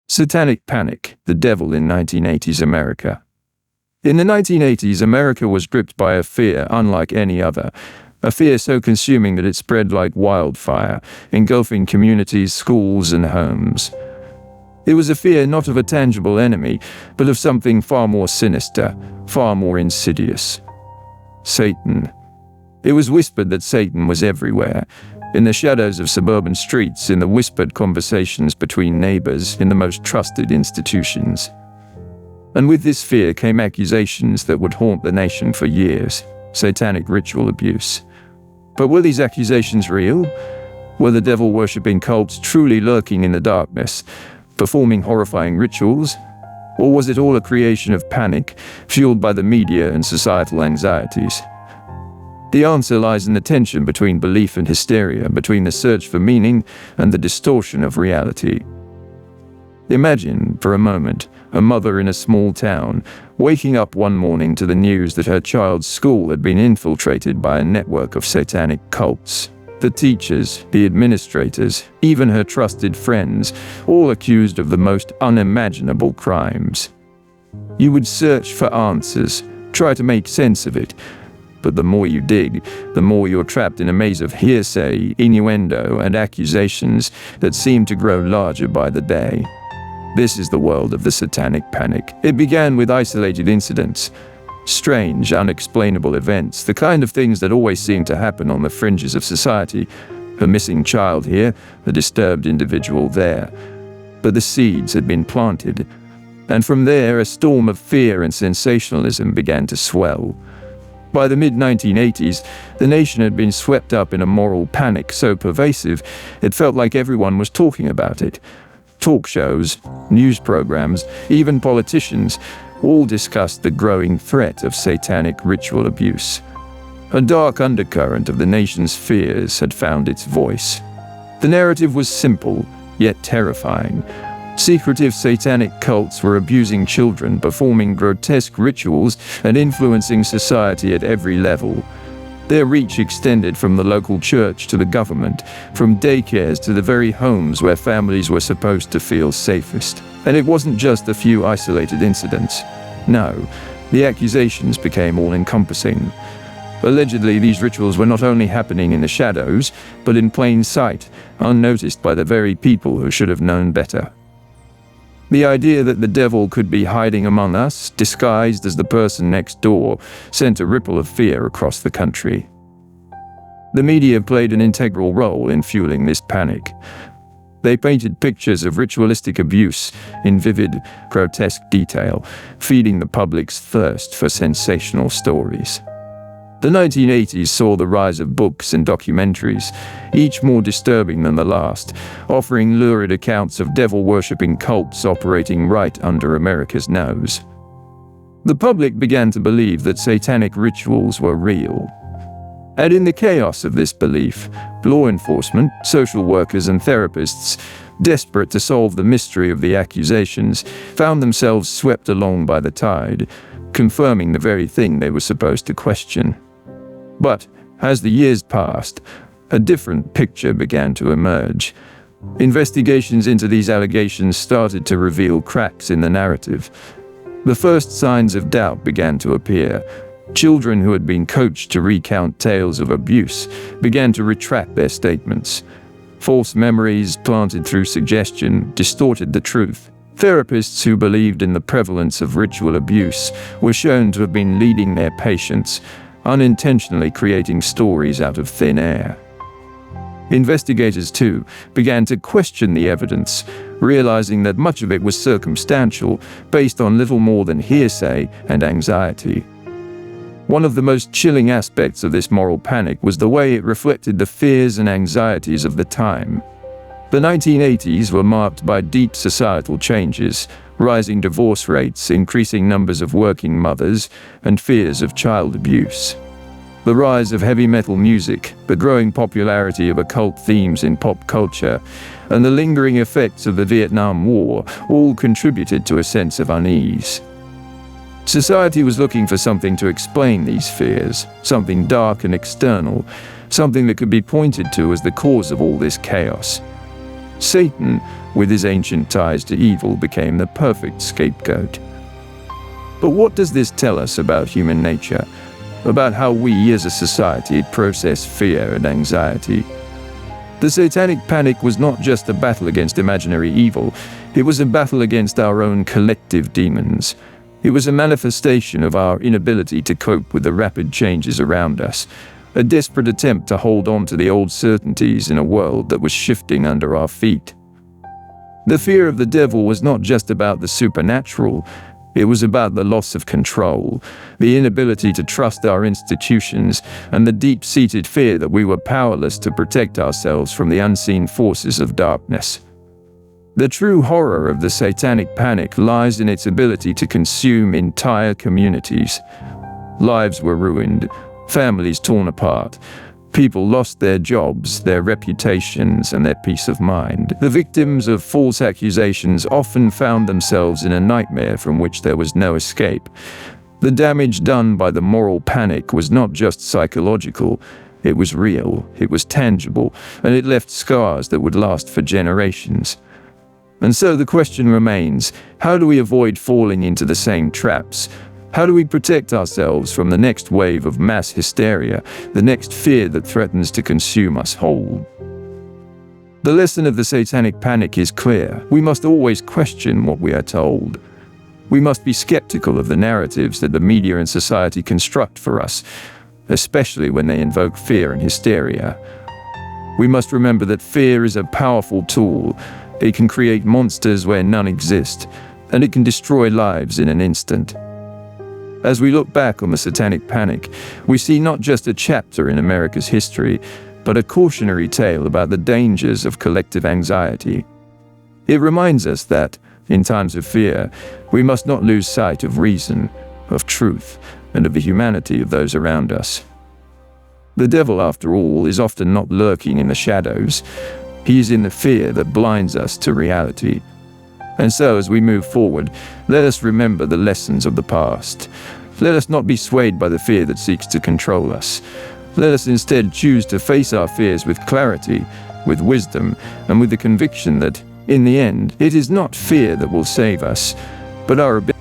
Satanic Panic, the devil in 1980s America. In the 1980s, America was gripped by a fear unlike any other, a fear so consuming that it spread like wildfire, engulfing communities, schools, and homes. It was a fear not of a tangible enemy, but of something far more sinister, far more insidious. Satan. It was whispered that Satan was everywhere, in the shadows of suburban streets, in the whispered conversations between neighbors, in the most trusted institutions. And with this fear came accusations that would haunt the nation for years, satanic ritual abuse. But were these accusations real? Were the devil-worshipping cults truly lurking in the darkness, performing horrifying rituals? Or was it all a creation of panic, fueled by the media and societal anxieties? The answer lies in the tension between belief and hysteria, between the search for meaning and the distortion of reality. Imagine, for a moment, a mother in a small town, waking up one morning to the news that her child's school had been infiltrated by a network of satanic cults. The teachers, the administrators, even her trusted friends, all accused of the most unimaginable crimes. You would search for answers, try to make sense of it, but the more you dig, the more you're trapped in a maze of hearsay, innuendo, and accusations that seem to grow larger by the day. This is the world of the Satanic Panic. It began with isolated incidents, strange, unexplainable events, the kind of things that always seem to happen on the fringes of society. A missing child here, a disturbed individual there. But the seeds had been planted, and from there a storm of fear and sensationalism began to swell. By the mid-1980s, the nation had been swept up in a moral panic so pervasive, it felt like everyone was talking about it. Talk shows, news programs, even politicians, all discussed the growing threat of satanic ritual abuse. A dark undercurrent of the nation's fears had found its voice. The narrative was simple, yet terrifying. Secretive satanic cults were abusing children, performing grotesque rituals, and influencing society at every level. Their reach extended from the local church to the government, from daycares to the very homes where families were supposed to feel safest. And it wasn't just a few isolated incidents. No, the accusations became all-encompassing. Allegedly, these rituals were not only happening in the shadows, but in plain sight, unnoticed by the very people who should have known better. The idea that the devil could be hiding among us, disguised as the person next door, sent a ripple of fear across the country. The media played an integral role in fueling this panic. They painted pictures of ritualistic abuse in vivid, grotesque detail, feeding the public's thirst for sensational stories. The 1980s saw the rise of books and documentaries, each more disturbing than the last, offering lurid accounts of devil-worshipping cults operating right under America's nose. The public began to believe that satanic rituals were real. And in the chaos of this belief, law enforcement, social workers, and therapists, desperate to solve the mystery of the accusations, found themselves swept along by the tide, confirming the very thing they were supposed to question. But, as the years passed, a different picture began to emerge. Investigations into these allegations started to reveal cracks in the narrative. The first signs of doubt began to appear. Children who had been coached to recount tales of abuse began to retract their statements. False memories planted through suggestion distorted the truth. Therapists who believed in the prevalence of ritual abuse were shown to have been leading their patients, unintentionally creating stories out of thin air. Investigators, too, began to question the evidence, realizing that much of it was circumstantial, based on little more than hearsay and anxiety. One of the most chilling aspects of this moral panic was the way it reflected the fears and anxieties of the time. The 1980s were marked by deep societal changes, rising divorce rates, increasing numbers of working mothers, and fears of child abuse. The rise of heavy metal music, the growing popularity of occult themes in pop culture, and the lingering effects of the Vietnam War all contributed to a sense of unease. Society was looking for something to explain these fears, something dark and external, something that could be pointed to as the cause of all this chaos. Satan, with his ancient ties to evil, became the perfect scapegoat. But what does this tell us about human nature? About how we as a society process fear and anxiety? The Satanic Panic was not just a battle against imaginary evil, it was a battle against our own collective demons. It was a manifestation of our inability to cope with the rapid changes around us, a desperate attempt to hold on to the old certainties in a world that was shifting under our feet. The fear of the devil was not just about the supernatural, it was about the loss of control, the inability to trust our institutions, and the deep-seated fear that we were powerless to protect ourselves from the unseen forces of darkness. The true horror of the Satanic Panic lies in its ability to consume entire communities. Lives were ruined, families torn apart. People lost their jobs, their reputations, and their peace of mind. The victims of false accusations often found themselves in a nightmare from which there was no escape. The damage done by the moral panic was not just psychological, it was real, it was tangible, and it left scars that would last for generations. And so the question remains, how do we avoid falling into the same traps? How do we protect ourselves from the next wave of mass hysteria, the next fear that threatens to consume us whole? The lesson of the Satanic Panic is clear. We must always question what we are told. We must be skeptical of the narratives that the media and society construct for us, especially when they invoke fear and hysteria. We must remember that fear is a powerful tool. It can create monsters where none exist, and it can destroy lives in an instant. As we look back on the Satanic Panic, we see not just a chapter in America's history, but a cautionary tale about the dangers of collective anxiety. It reminds us that, in times of fear, we must not lose sight of reason, of truth, and of the humanity of those around us. The devil, after all, is often not lurking in the shadows. He is in the fear that blinds us to reality. And so, as we move forward, let us remember the lessons of the past. Let us not be swayed by the fear that seeks to control us. Let us instead choose to face our fears with clarity, with wisdom, and with the conviction that, in the end, it is not fear that will save us, but our ability